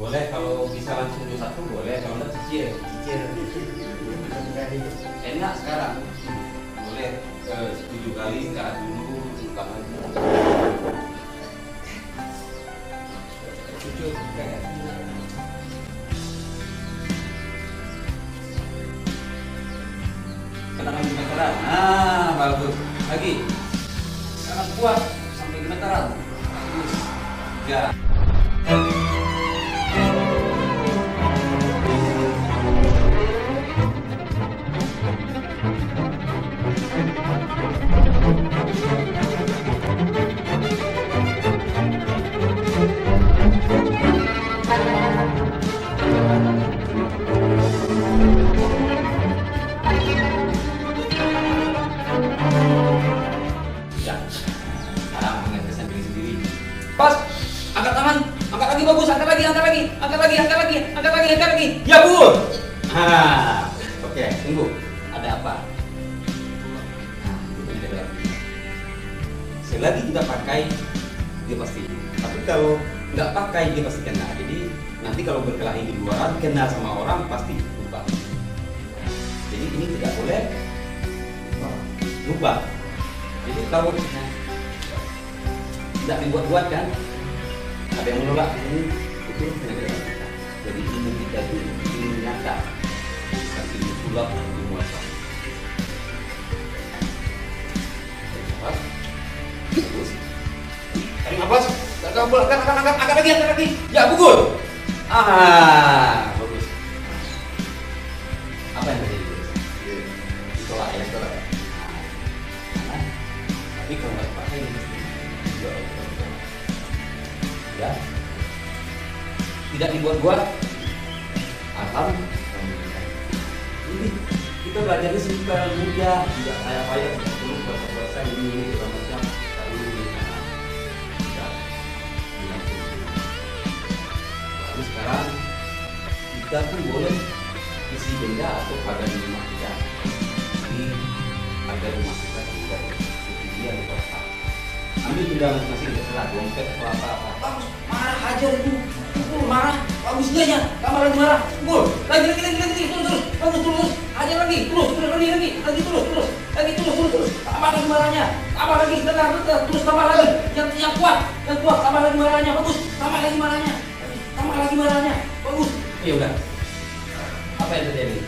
Boleh kalau bisa langsung 21 boleh, kalau nggak cicil. Enak sekarang. Boleh 7 kali istirahat dulu, buka lagi. Cucu kayak kenalan gemeteran. Nah, bagus. Lagi. Sekarang kuat sampai gemeteran. Bagus. Ya. Pas, angkat tangan, angkat lagi bagus, angkat lagi, angkat lagi, angkat lagi, angkat lagi, angkat lagi, angkat lagi. Ya bu. Oke, tunggu. Ada apa? Selagi kita pakai, dia pasti. Tapi kalau nggak pakai, dia pasti kena. Jadi nanti kalau berkelahi di luaran, kena sama orang pasti lupa. Jadi ini tidak boleh lupa. Jadi kalau tidak dibuat-buat kan, ada yang menolak ini itu penyakit kita. Jadi ilmu kita itu ilmu nyata, bukan ilmu sulap ilmu apa. Bagus. Tarik nafas, angkat lagi. Ya pukul. Bagus. Apa yang terjadi? Ditolak ya, ditolak. Tapi kalau nggak dipakai ini ya, tidak dibuat-buat. Alhamdulillah. Ini kita belajarnya simple, mudah, tidak payah-payah, tidak perlu puasa-puasa ini segala macam. Lalu sekarang kita pun boleh isi benda atau pada di rumah kita. Ini ada rumah kita tidak dia atau apa. Ambil benda masih tidak salah, dompet atau apa-apa. Bagus, marah aja itu. Marah, bagus dia ya. Tambah lagi marah. Pukul. Lagi, terus. Bagus, aja lagi. Terus. Tambah lagi marahnya. Tambah lagi, benar. Terus tambah lagi. Yang kuat. Tambah lagi marahnya. Bagus. Tambah lagi marahnya. Bagus. Ya udah. Apa yang terjadi?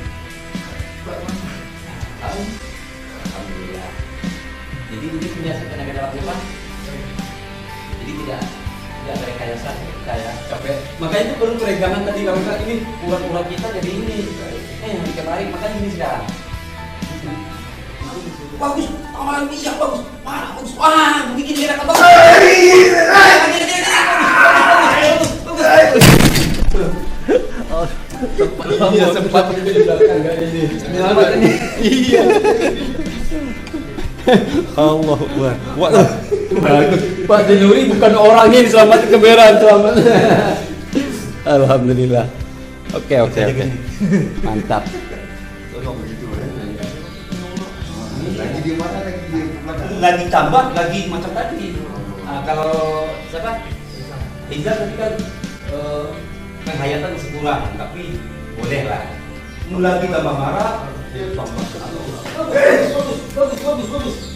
Alhamdulillah. Jadi ini punya tenaga dalam rumah. Jadi tidak ada rekayasa kayak capek. Makanya itu perlu peregangan tadi kalau ini urat-urat kita jadi ini. Yang dikemarin makanya ini sekarang. Bagus, tambah lagi ya bagus. Bagus. Wah, bikin dia akan bagus. Sempat di belakang enggak ini. Iya. Allah Akbar. Pak Denuri bukan orangnya yang selamat keberan, selamat. Alhamdulillah. Oke. Mantap. Lagi di mana Lagi tambah lagi macam tadi. Kalau siapa? Hijab tadi kan penghayatan masih kurang, tapi boleh lah. Lagi tambah marah, tambah bagus.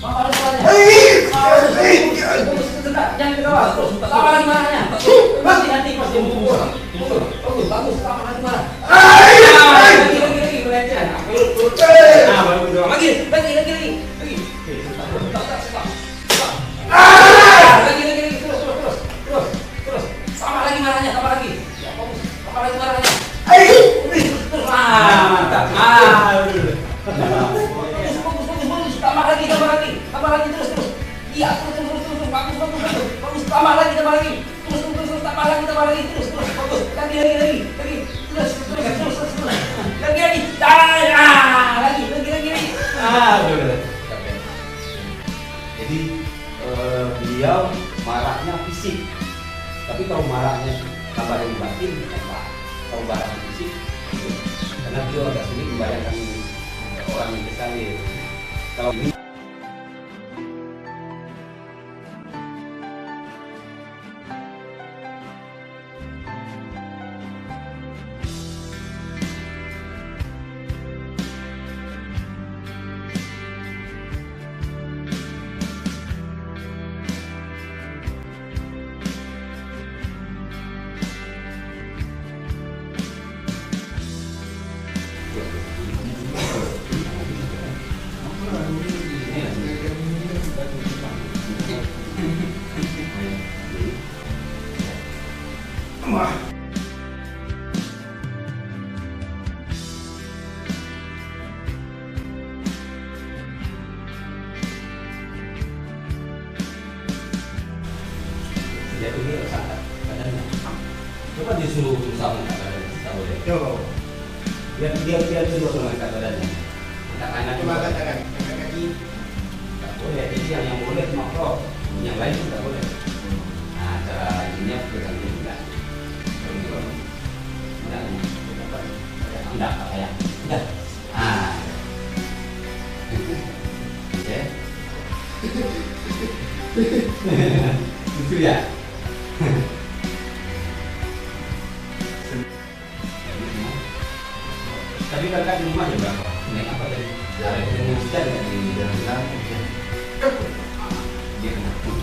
Marah jangan ke bawah. Tambah lagi marahnya. Nanti pasti mukul. Bagus, tambah lagi marah. Lagi pelecehan. Baru doang. Lagi. Terus. Tambah lagi marahnya. Ya, bagus. Tambah lagi marahnya. Mantap. Bagus. Tambah lagi terus. Iya, terus. Bagus. Tambah lagi. Terus. Tambah lagi terus. Bagus. Lagi. Terus. Lagi. Lagi. Udah. Jadi beliau marahnya fisik. Tapi kalau marahnya tambah dari batin, apa? Kalau marahnya fisik, karena beliau agak sulit membayangkan orang yang bersalin. Kalau ini susah mengangkat badan, tak boleh. Yo. Dia terus mengangkat badannya. Angkat tangan Coba angkat tangan, angkat kaki. tak boleh. Jadi yang boleh cuma prop, yang lain tidak boleh. Nah, cara ini pegang ini enggak. Enggak, tak payah. Enggak. Ah. Oke. Itu ya. Tapi kakak di rumah juga naik apa tadi? Dengan hujan nggak di dalam hujan? Dia kena pun.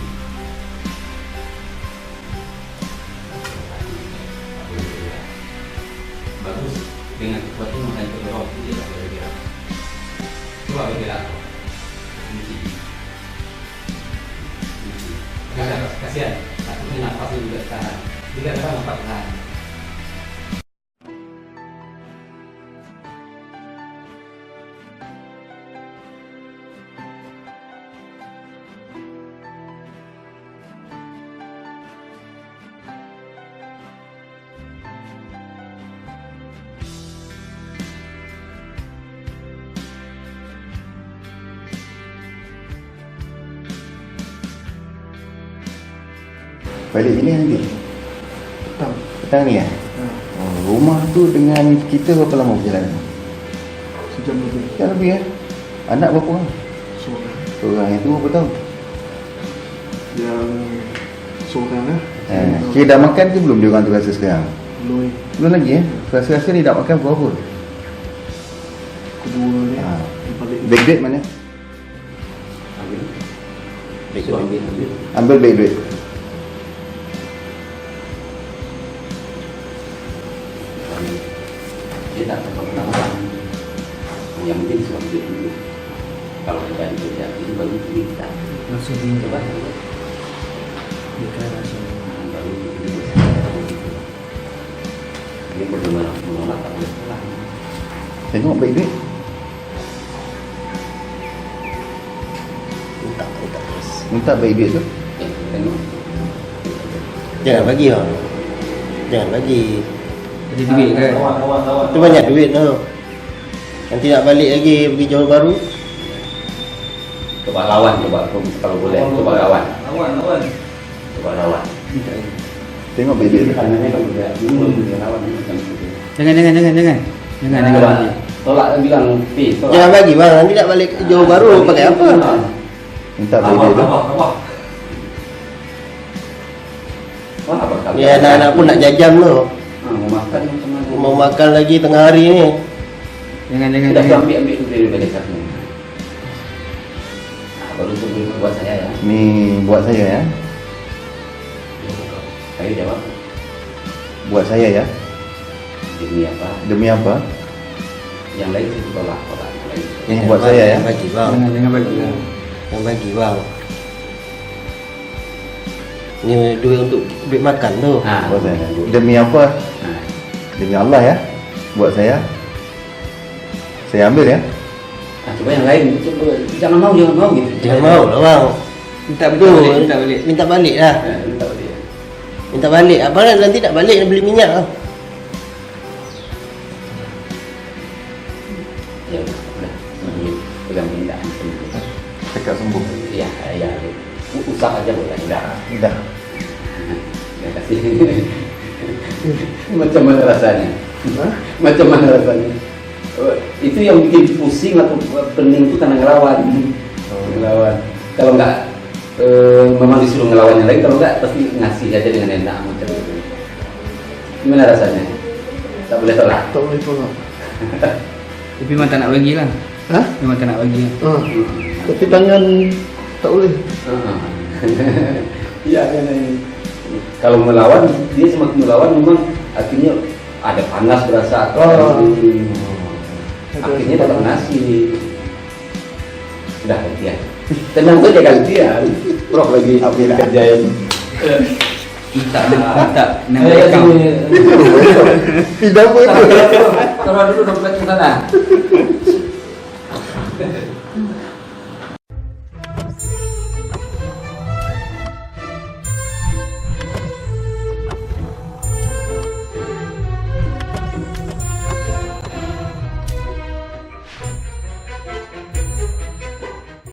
Bagus dengan kekuatan makan kedorong dia tak boleh gerak. Coba bergerak. Kasihan. Takutnya nafasnya juga tahan. Dia kan nampak tahan. Balik sini nanti? Petang ni ya? Ha, Rumah tu dengan kita berapa lama perjalanan? sejam lebih. Sejam lebih ya? Anak berapa orang? Seorang. Seorang, yang tu berapa tahun? Yang seorang lah. Kira dah makan ke belum dia orang tu rasa sekarang? Belum. Belum lagi ya? Rasa-rasa ni dah makan berapa? Kedua ni. Ha. Yang paling. Beg-beg mana? Ambil. Baik, So, ambil. Ambil beg-beg. Dia tak pernah. Yang penting suami dia dulu. Kalau kita kerja itu baru kita. Langsung di Coba. deklarasi. Baru kita. Dia bagaimana menolak tak boleh pulang. Tengok beg-beg. Tak terus. Minta beg-beg tu. Tengok. Jangan bagi lah. Jangan bagi. Ada duit kan? Lawan. Tu banyak duit tu. Nanti nak balik lagi pergi Johor Bahru. Coba lawan, coba kalau boleh. Coba lawan. Lawan. Coba lawan. Tengok beg-beg tu. Tekanannya kalau dia lawan macam itu. Jangan. Coba tolak dan bilang, tolak. Jangan bagi bang. Nanti nak balik ke Johor Bahru pakai apa? Minta beg-beg tu. Wah, apa kali? Ya anak-anak pun nak jajam tu. Mau makan macam mana? Mau makan lagi tengah hari ni. Kita ambil tu dari balik satu. Baru tu buat saya ya. Ni buat saya ya. Saya jawab. Buat saya ya. Demi apa? Demi apa? Yang lain itu tolak. Yang lain. Yang buat saya ya. Jangan bagi bang. Jangan bagi lah. Jangan bagi bang. Ni duit untuk duit makan tu. Ha, Buat saya. Demi apa? Nah, Demi Allah ya. Buat saya. Saya ambil ya. coba yang lain. Coba, jangan mau gitu. Jangan mau lah bang. Minta Tu, balik. Minta balik lah. Minta balik. Minta balik. Apa nanti nak balik nak beli minyak lah. Ya, udah. Pegang pindah. Cakap sembuh. Ya. Usah aja boleh. Udah. Dah. Terima kasih. Macam mana rasanya? Hah? Macam mana rasanya? Itu yang bikin pusing atau pening itu karena ngelawan. Ngelawan. Kalau enggak memang disuruh ngelawan yang lain, kalau enggak pasti ngasih aja dengan enak macam itu. Gimana rasanya? Tak boleh tolak. Tak boleh tolak. Tapi memang tak nak bagi lah. Hah? Memang tak nak bagi lah. Tapi tangan tak boleh. Iya kan ini. Kalau melawan, dia semakin melawan memang akhirnya ada panas berasa. Akhirnya tetap ngasih. Sudah gantian. Tenang saja gantian. Prof lagi kerjain. Minta. Nak Ayo, balik kau. sini. Tidak apa itu. Taruh dulu dompet ke sana.